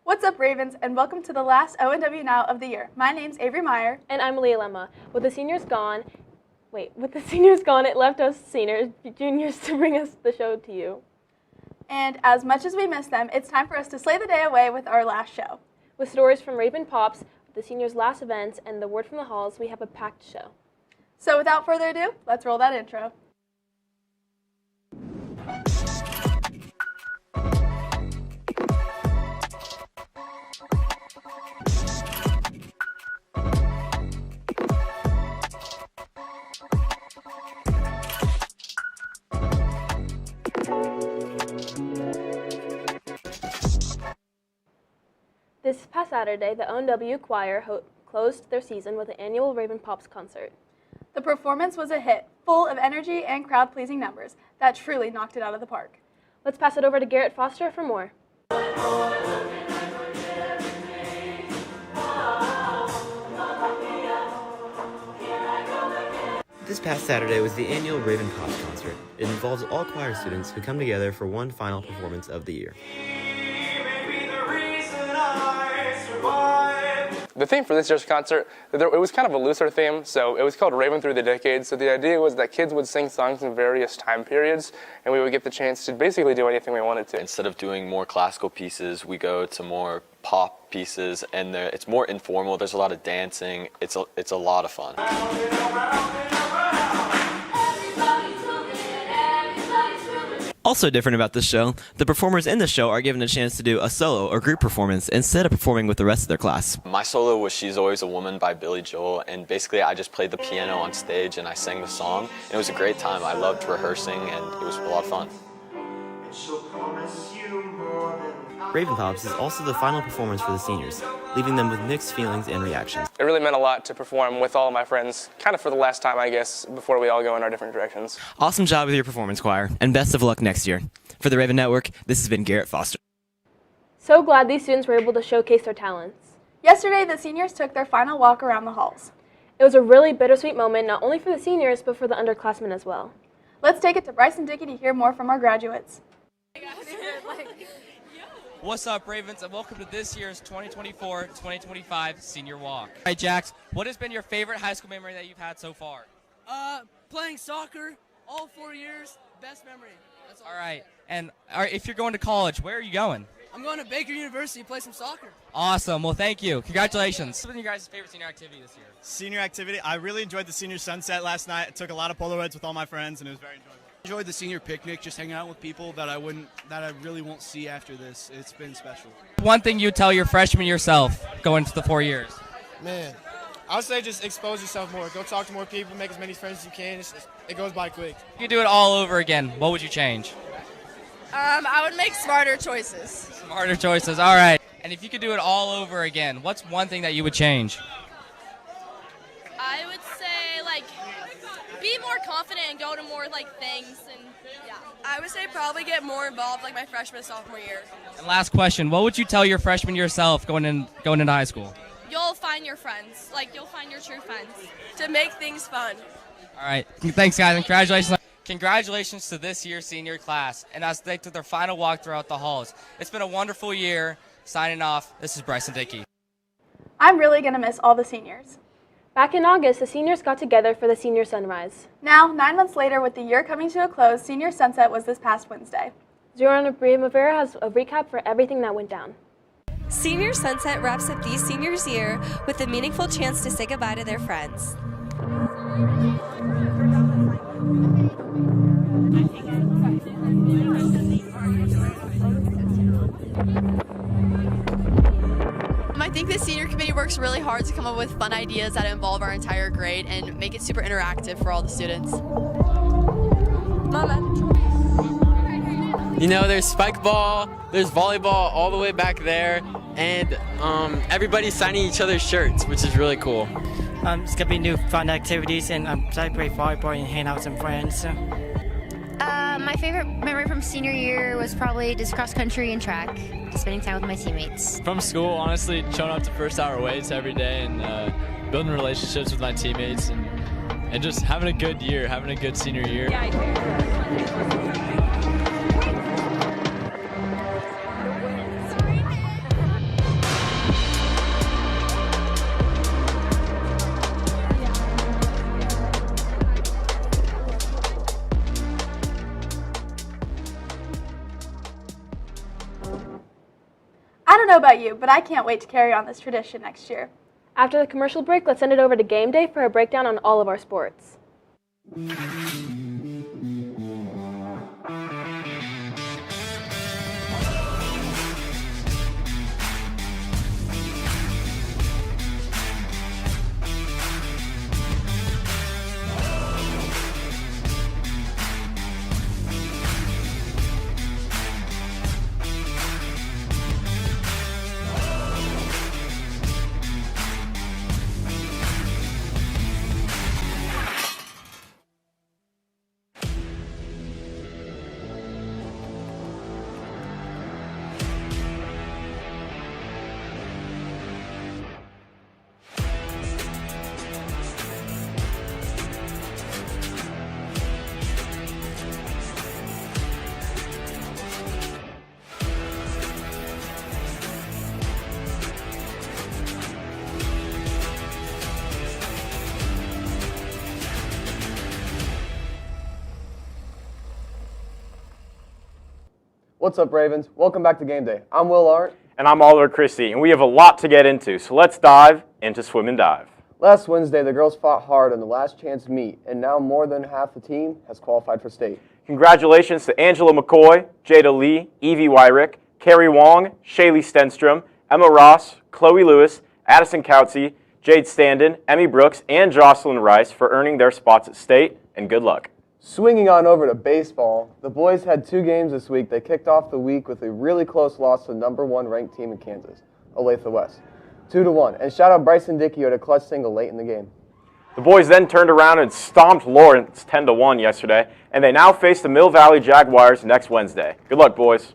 What's up, Ravens, and welcome to the last ONW Now of the year. My name's Avery Meyer. And I'm Leah Lemma. With the seniors gone, it left us juniors to bring us the show to you. And as much as we miss them, it's time for us to slay the day away with our last show. With stories from Raven Pops, the seniors' last events, and the word from the halls, we have a packed show. So without further ado, let's roll that intro. This past Saturday, the ONW Choir closed their season with the annual Raven Pops concert. The performance was a hit, full of energy and crowd-pleasing numbers that truly knocked it out of the park. Let's pass it over to Garrett Foster for more. This past Saturday was the annual Raven Pops concert. It involves all choir students who come together for one final performance of the year. The theme for this year's concert, it was kind of a looser theme, so it was called Raven Through the Decades. So the idea was that kids would sing songs in various time periods, and we would get the chance to basically do anything we wanted to. Instead of doing more classical pieces, we go to more pop pieces, and it's more informal. There's a lot of dancing. It's a lot of fun. Also different about this show, the performers in the show are given a chance to do a solo or group performance instead of performing with the rest of their class. My solo was She's Always a Woman by Billy Joel, and basically I just played the piano on stage and I sang the song, and it was a great time. I loved rehearsing, and it was a lot of fun. Raven Pops is also the final performance for the seniors, leaving them with mixed feelings and reactions. It really meant a lot to perform with all of my friends, kind of for the last time, I guess, before we all go in our different directions. Awesome job with your performance, choir, and best of luck next year. For the Raven Network, this has been Garrett Foster. So glad these students were able to showcase their talents. Yesterday, the seniors took their final walk around the halls. It was a really bittersweet moment, not only for the seniors, but for the underclassmen as well. Let's take it to Bryce and Dickey to hear more from our graduates. What's up, Ravens, and welcome to this year's 2024-2025 Senior Walk. All right, Jax, what has been your favorite high school memory that you've had so far? Playing soccer, all 4 years, best memory. That's all. All right, and if you're going to college, where are you going? I'm going to Baker University to play some soccer. Awesome, well, thank you. Congratulations. What's been your guys' favorite senior activity this year? Senior activity, I really enjoyed the senior sunset last night. I took a lot of Polaroids with all my friends, and it was very enjoyable. Enjoyed the senior picnic, just hanging out with people that I really won't see after this. It's been special. One thing you tell your freshman yourself going into the 4 years? Man, I would say just expose yourself more. Go talk to more people, make as many friends as you can. It goes by quick. If you could do it all over again, what would you change? I would make smarter choices. Smarter choices, all right. And if you could do it all over again, what's one thing that you would change? I would say, be more confident and go to more, things, and, yeah. I would say probably get more involved my freshman, sophomore year. And last question, what would you tell your freshman yourself going into high school? You'll find your friends. You'll find your true friends. To make things fun. All right. Thanks, guys, and congratulations. Congratulations to this year's senior class, and as they took their final walk throughout the halls. It's been a wonderful year. Signing off, this is Bryce and Dickey. I'm really going to miss all the seniors. Back in August, the seniors got together for the senior sunrise. Now, 9 months later, with the year coming to a close, senior sunset was this past Wednesday. Giovanna Primavera has a recap for everything that went down. Senior Sunset wraps up these seniors' year with a meaningful chance to say goodbye to their friends. I think the senior committee works really hard to come up with fun ideas that involve our entire grade and make it super interactive for all the students. Mama. You know, there's spike ball, there's volleyball all the way back there, and everybody's signing each other's shirts, which is really cool. It's gonna be new fun activities, and I'm excited to play volleyball and hang out with some friends. My favorite memory from senior year was probably just cross country and track, just spending time with my teammates. From school, honestly, showing up to first hour weights every day and building relationships with my teammates and just having a good year, having a good senior year. don't know about you, but I can't wait to carry on this tradition next year. After the commercial break, let's send it over to Game Day for a breakdown on all of our sports. What's up, Ravens? Welcome back to Game Day. I'm Will Art. And I'm Oliver Christie, and we have a lot to get into, so let's dive into Swim and Dive. Last Wednesday, the girls fought hard in the last chance meet, and now more than half the team has qualified for state. Congratulations to Angela McCoy, Jada Lee, Evie Wyrick, Carrie Wong, Shaylee Stenstrom, Emma Ross, Chloe Lewis, Addison Coutsey, Jade Standen, Emmy Brooks, and Jocelyn Rice for earning their spots at state, and good luck. Swinging on over to baseball, the boys had 2 games this week. They kicked off the week with a really close loss to the #1 ranked team in Kansas, Olathe West, 2-1. And shout out Bryson Dickey who had a clutch single late in the game. The boys then turned around and stomped Lawrence 10-1 yesterday, and they now face the Mill Valley Jaguars next Wednesday. Good luck, boys.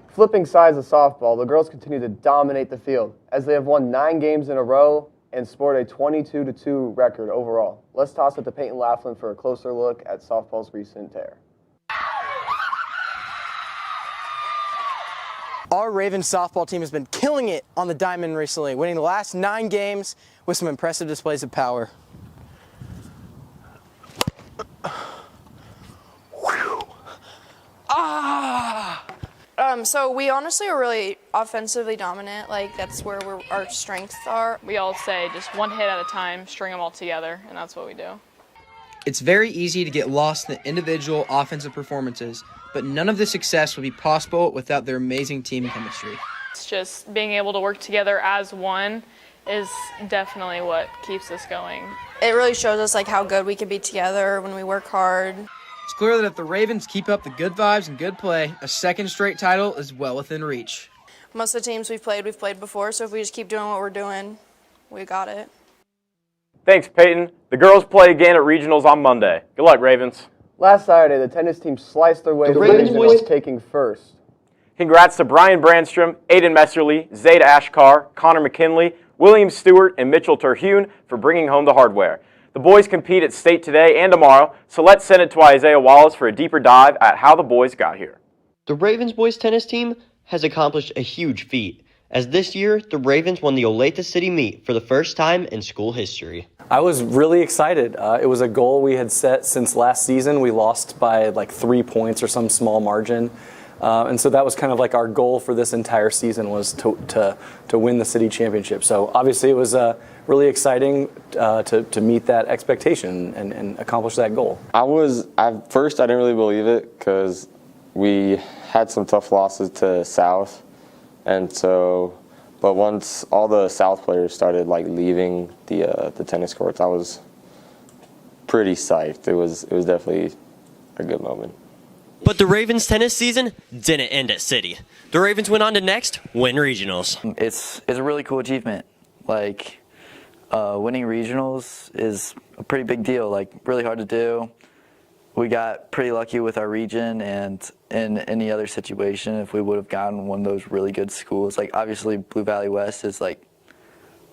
Flipping sides of softball, the girls continue to dominate the field as they have won 9 games in a row and scored a 22-2 record overall. Let's toss it to Peyton Laughlin for a closer look at softball's recent tear. Our Ravens softball team has been killing it on the diamond recently, winning the last 9 games with some impressive displays of power. So we honestly are really offensively dominant. Like, that's where our strengths are. We all say just one hit at a time, string them all together, and that's what we do. It's very easy to get lost in the individual offensive performances, but none of the success would be possible without their amazing team chemistry. It's just being able to work together as one is definitely what keeps us going. It really shows us like how good we can be together when we work hard. It's clear that if the Ravens keep up the good vibes and good play, a second straight title is well within reach. Most of the teams we've played before, so if we just keep doing what we're doing, we got it. Thanks, Peyton. The girls play again at regionals on Monday. Good luck, Ravens. Last Saturday, the tennis team sliced their way to regionals, taking first. Congrats to Brian Brandstrom, Aiden Messerly, Zayda Ashkar, Connor McKinley, William Stewart, and Mitchell Terhune for bringing home the hardware. The boys compete at state today and tomorrow, so let's send it to Isaiah Wallace for a deeper dive at how the boys got here. The Ravens boys tennis team has accomplished a huge feat, as this year the Ravens won the Olathe City meet for the first time in school history. I was really excited. It was a goal we had set since last season. We lost by like 3 points or some small margin. And so that was kind of like our goal for this entire season was to win the city championship. So obviously it was really exciting to meet that expectation and accomplish that goal. At first I didn't really believe it because we had some tough losses to South. And so, but once all the South players started like leaving the tennis courts, I was pretty psyched. It was definitely a good moment. But the Ravens tennis season didn't end at City. The Ravens went on to next win regionals. It's a really cool achievement. Like winning regionals is a pretty big deal. Like really hard to do. We got pretty lucky with our region, and in any other situation, if we would have gotten one of those really good schools, like obviously Blue Valley West is like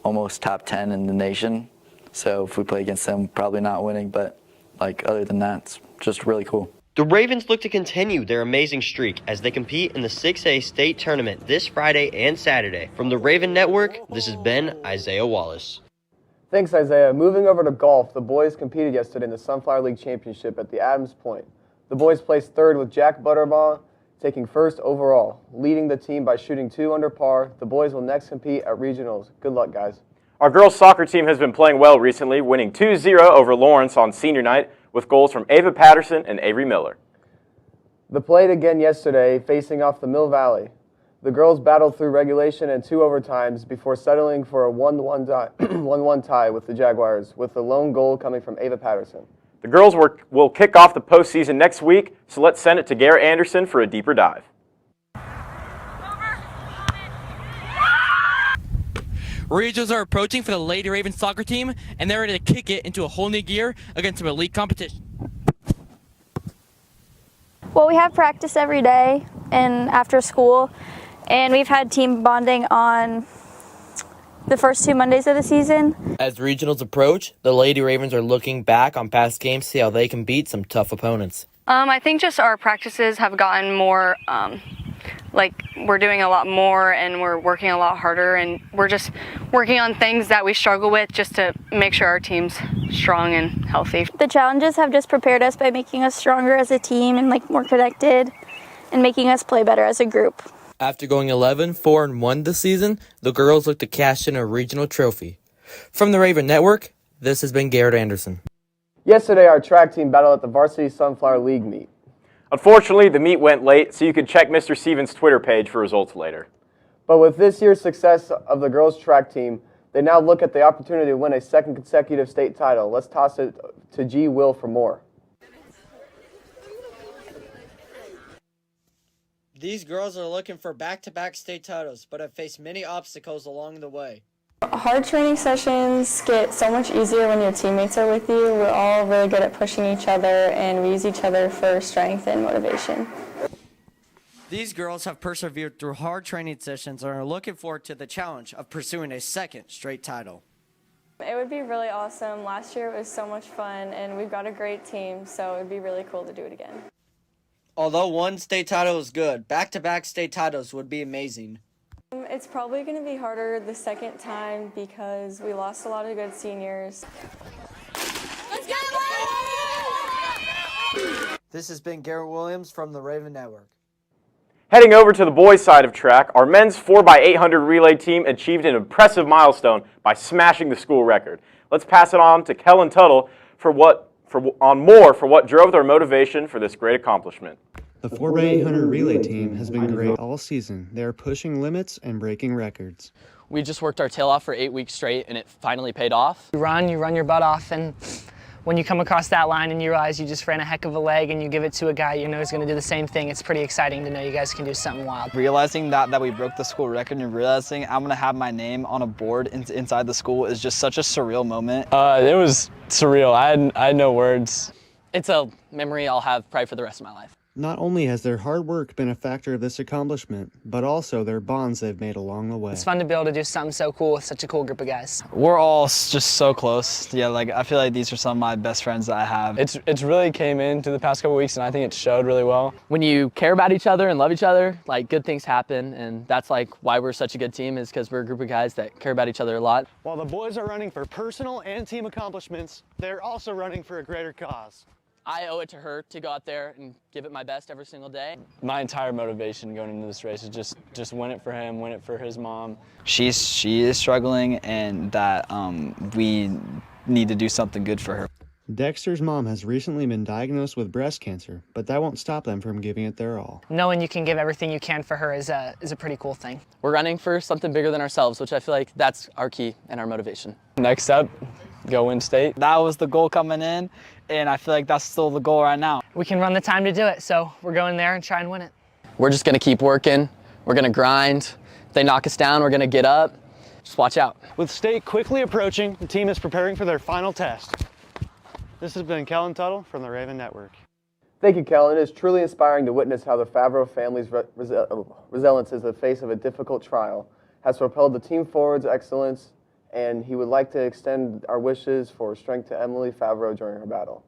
almost top 10 in the nation. So if we play against them, probably not winning. But like other than that, it's just really cool. The Ravens look to continue their amazing streak as they compete in the 6A state tournament this Friday and Saturday. From the Raven Network, this has been Isaiah Wallace. Thanks, Isaiah. Moving over to golf, the boys competed yesterday in the Sunflower League Championship at the Adams Point. The boys placed third with Jack Butterbaugh, taking first overall, leading the team by shooting 2 under par. The boys will next compete at regionals. Good luck, guys. Our girls soccer team has been playing well recently, winning 2-0 over Lawrence on senior night with goals from Ava Patterson and Avery Miller. The played again yesterday, facing off the Mill Valley. The girls battled through regulation and 2 overtimes before settling for a 1-1 tie with the Jaguars, with the lone goal coming from Ava Patterson. The girls will kick off the postseason next week, so let's send it to Garrett Anderson for a deeper dive. Regionals are approaching for the Lady Ravens soccer team, and they're ready to kick it into a whole new gear against some elite competition. Well, we have practice every day and after school, and we've had team bonding on the first 2 Mondays of the season. As regionals approach, the Lady Ravens are looking back on past games to see how they can beat some tough opponents. I think just our practices have gotten more, we're doing a lot more and we're working a lot harder, and we're just working on things that we struggle with just to make sure our team's strong and healthy. The challenges have just prepared us by making us stronger as a team and more connected and making us play better as a group. After going 11-4-1 this season, the girls look to cash in a regional trophy. From the Raven Network, this has been Garrett Anderson. Yesterday, our track team battled at the Varsity Sunflower League meet. Unfortunately, the meet went late, so you can check Mr. Stevens' Twitter page for results later. But with this year's success of the girls' track team, they now look at the opportunity to win a 2nd consecutive state title. Let's toss it to G. Will for more. These girls are looking for back-to-back state titles, but have faced many obstacles along the way. Hard training sessions get so much easier when your teammates are with you. We're all really good at pushing each other, and we use each other for strength and motivation. These girls have persevered through hard training sessions and are looking forward to the challenge of pursuing a 2nd straight title. It would be really awesome. Last year it was so much fun, and we've got a great team, so it would be really cool to do it again. Although one state title is good, back-to-back state titles would be amazing. It's probably going to be harder the 2nd time because we lost a lot of good seniors. This has been Garrett Williams from the Raven Network. Heading over to the boys' side of track, our men's 4x800 relay team achieved an impressive milestone by smashing the school record. Let's pass it on to Kellen Tuttle for what drove their motivation for this great accomplishment. The 4x800 relay team has been great all season. They are pushing limits and breaking records. We just worked our tail off for 8 weeks straight, and it finally paid off. You run your butt off, and when you come across that line and you realize you just ran a heck of a leg and you give it to a guy you know is going to do the same thing, it's pretty exciting to know you guys can do something wild. Realizing that we broke the school record and realizing I'm going to have my name on a board inside the school is just such a surreal moment. It was surreal. I had no words. It's a memory I'll have probably for the rest of my life. Not only has their hard work been a factor of this accomplishment, but also their bonds they've made along the way. It's fun to be able to do something so cool with such a cool group of guys. We're all just so close. Yeah, I feel like these are some of my best friends that I have. It's really came into the past couple weeks, and I think it showed really well. When you care about each other and love each other, good things happen, and that's why we're such a good team, is because we're a group of guys that care about each other a lot. While the boys are running for personal and team accomplishments, they're also running for a greater cause. I owe it to her to go out there and give it my best every single day. My entire motivation going into this race is just win it for him, win it for his mom. She is struggling, and that we need to do something good for her. Dexter's mom has recently been diagnosed with breast cancer, but that won't stop them from giving it their all. Knowing you can give everything you can for her is a pretty cool thing. We're running for something bigger than ourselves, which I feel like that's our key and our motivation. Next up, go win state. That was the goal coming in, and I feel like that's still the goal right now. We can run the time to do it, so we're going there and try and win it. We're just gonna keep working. We're gonna grind. If they knock us down, we're gonna get up. Just watch out. With state quickly approaching, the team is preparing for their final test. This has been Kellen Tuttle from the Raven Network. Thank you, Kellen. It is truly inspiring to witness how the Favreau family's resilience in the face of a difficult trial has propelled the team forward's excellence, and he would like to extend our wishes for strength to Emily Favreau during her battle.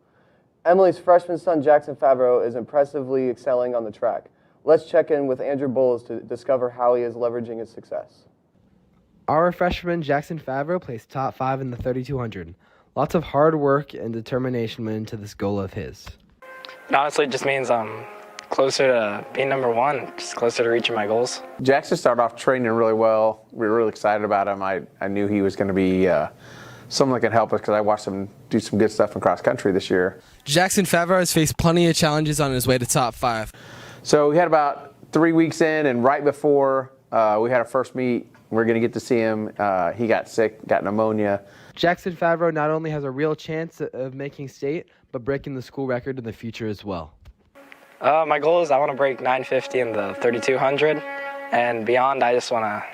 Emily's freshman son, Jackson Favreau, is impressively excelling on the track. Let's check in with Andrew Bowles to discover how he is leveraging his success. Our freshman, Jackson Favreau, placed top 5 in the 3200. Lots of hard work and determination went into this goal of his. It honestly just means closer to being number one, just closer to reaching my goals. Jackson started off training really well. We were really excited about him. I knew he was going to be someone that could help us because I watched him do some good stuff in cross country this year. Jackson Favreau has faced plenty of challenges on his way to top 5. So we had about 3 weeks in, and right before we had our first meet, we're going to get to see him. He got sick, got pneumonia. Jackson Favreau not only has a real chance of making state, but breaking the school record in the future as well. My goal is I want to break 950 in the 3200, and beyond, I just want to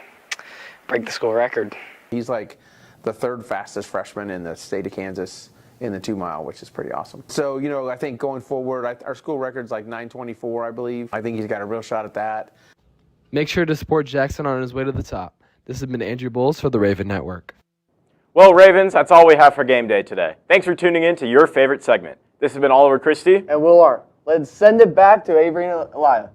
break the school record. He's like the 3rd fastest freshman in the state of Kansas in the 2-mile, which is pretty awesome. So, you know, I think going forward, our school record's like 924, I believe. I think he's got a real shot at that. Make sure to support Jackson on his way to the top. This has been Andrew Bowles for the Raven Network. Well, Ravens, that's all we have for game day today. Thanks for tuning in to your favorite segment. This has been Oliver Christie and Will Art. Let's send it back to Avery and Elia.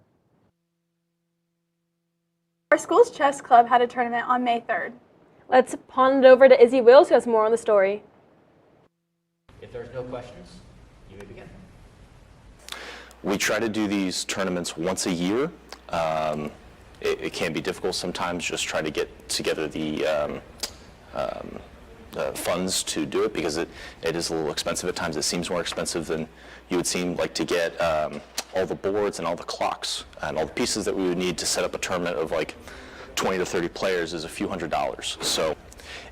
Our school's chess club had a tournament on May 3rd. Let's pawn it over to Izzy Wills, who has more on the story. If there's no questions, you may begin. We try to do these tournaments once a year. It can be difficult sometimes, just try to get together the funds to do it, because it is a little expensive at times. It seems more expensive than you would seem like to get all the boards and all the clocks and all the pieces that we would need to set up a tournament of like 20 to 30 players is a few $100s. So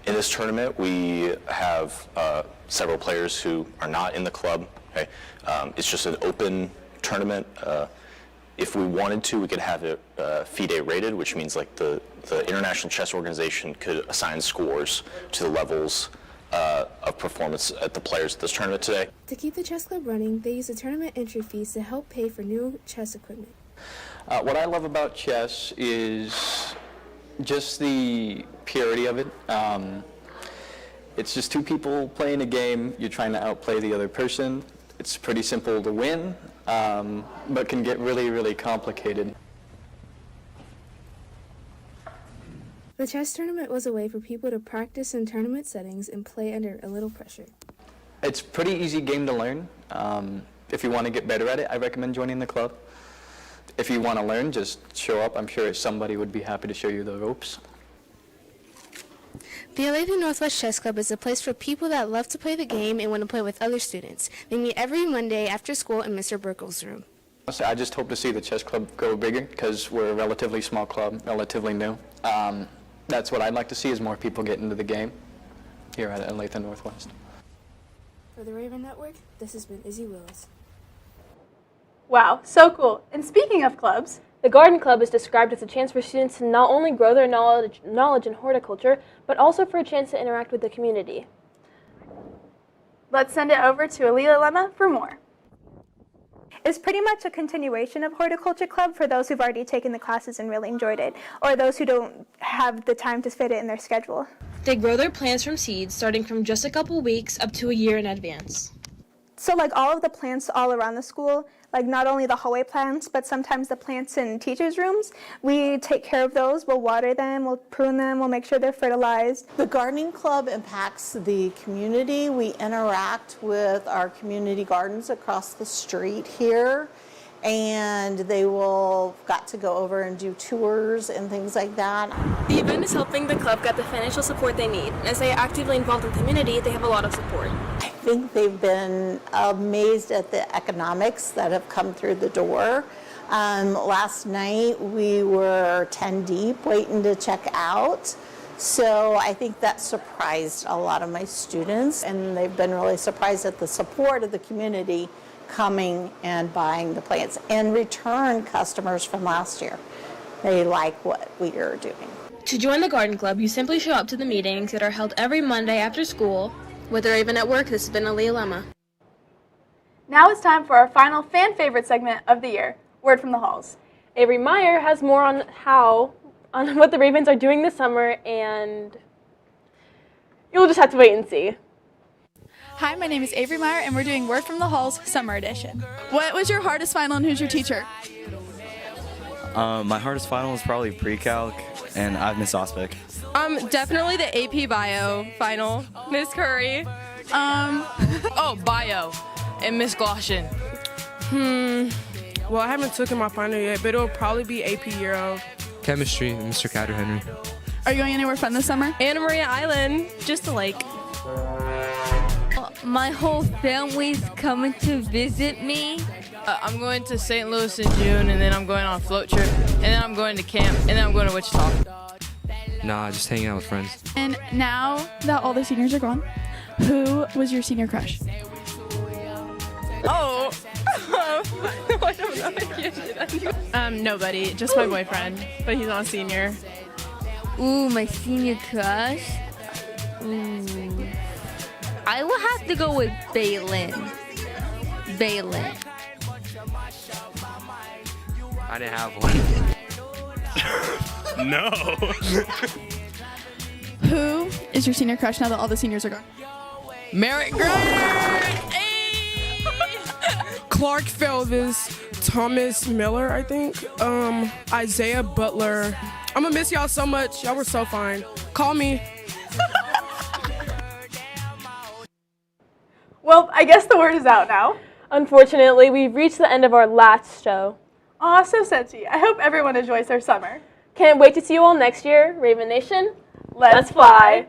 in this tournament, we have several players who are not in the club. Okay? It's just an open tournament. If we wanted to, we could have it FIDE rated, which means like the International Chess Organization could assign scores to the levels of performance at the players at this tournament today. To keep the chess club running, they use the tournament entry fees to help pay for new chess equipment. What I love about chess is just the purity of it. It's just two people playing a game. You're trying to outplay the other person. It's pretty simple to win, but can get really, really complicated. The chess tournament was a way for people to practice in tournament settings and play under a little pressure. It's a pretty easy game to learn. If you want to get better at it, I recommend joining the club. If you want to learn, just show up. I'm sure somebody would be happy to show you the ropes. The Olathe Northwest Chess Club is a place for people that love to play the game and want to play with other students. They meet every Monday after school in Mr. Burkle's room. I just hope to see the chess club go bigger because we're a relatively small club, relatively new. That's what I'd like to see, is more people get into the game here at Olathe Northwest. For the Raven Network, this has been Izzy Willis. Wow, so cool. And speaking of clubs, the Garden Club is described as a chance for students to not only grow their knowledge in horticulture, but also for a chance to interact with the community. Let's send it over to Alila Lemma for more. It's pretty much a continuation of Horticulture Club for those who've already taken the classes and really enjoyed it, or those who don't have the time to fit it in their schedule. They grow their plants from seeds, starting from just a couple weeks up to a year in advance. So like all of the plants all around the school, like not only the hallway plants, but sometimes the plants in teachers' rooms, we take care of those. We'll water them, we'll prune them, we'll make sure they're fertilized. The gardening club impacts the community. We interact with our community gardens across the street here, and they will got to go over and do tours and things like that. The event is helping the club get the financial support they need. As they are actively involved in the community, they have a lot of support. I think they've been amazed at the economics that have come through the door. Last night we were 10 deep waiting to check out. So I think that surprised a lot of my students, and they've been really surprised at the support of the community coming and buying the plants, and return customers from last year. They like what we are doing. To join the Garden Club, you simply show up to the meetings that are held every Monday after school. With the Raven Network, this has been Aaliyah Lemma. Now it's time for our final fan favorite segment of the year, Word from the Halls. Avery Meyer has more on what the Ravens are doing this summer, and you'll just have to wait and see. Hi, my name is Avery Meyer, and we're doing Word from the Halls Summer Edition. What was your hardest final, and who's your teacher? My hardest final was probably pre-calc, and I've Miss Ospec. Definitely the AP Bio final, Miss Curry. Bio, and Miss Gloshin. Well, I haven't taken my final yet, but it'll probably be AP Year of. Chemistry, Mr. Catter Henry. Are you going anywhere fun this summer? Anna Maria Island, just a lake. My whole family's coming to visit me. I'm going to St. Louis in June, and then I'm going on a float trip, and then I'm going to camp, and then I'm going to Wichita. Nah, just hanging out with friends. And now that all the seniors are gone, who was your senior crush? Oh, I don't know. I can't do that. Nobody, just my boyfriend, but he's not a senior. Ooh, my senior crush? Ooh. I will have to go with Balin. Balin. I didn't have one. No. Who is your senior crush now that all the seniors are gone? Merritt Grider! Clark Felvis, Thomas Miller, I think. Isaiah Butler. I'm gonna miss y'all so much. Y'all were so fine. Call me. Well, I guess the word is out now. Unfortunately, we've reached the end of our last show. Aw, so sensy. I hope everyone enjoys their summer. Can't wait to see you all next year. Raven Nation, Let's fly.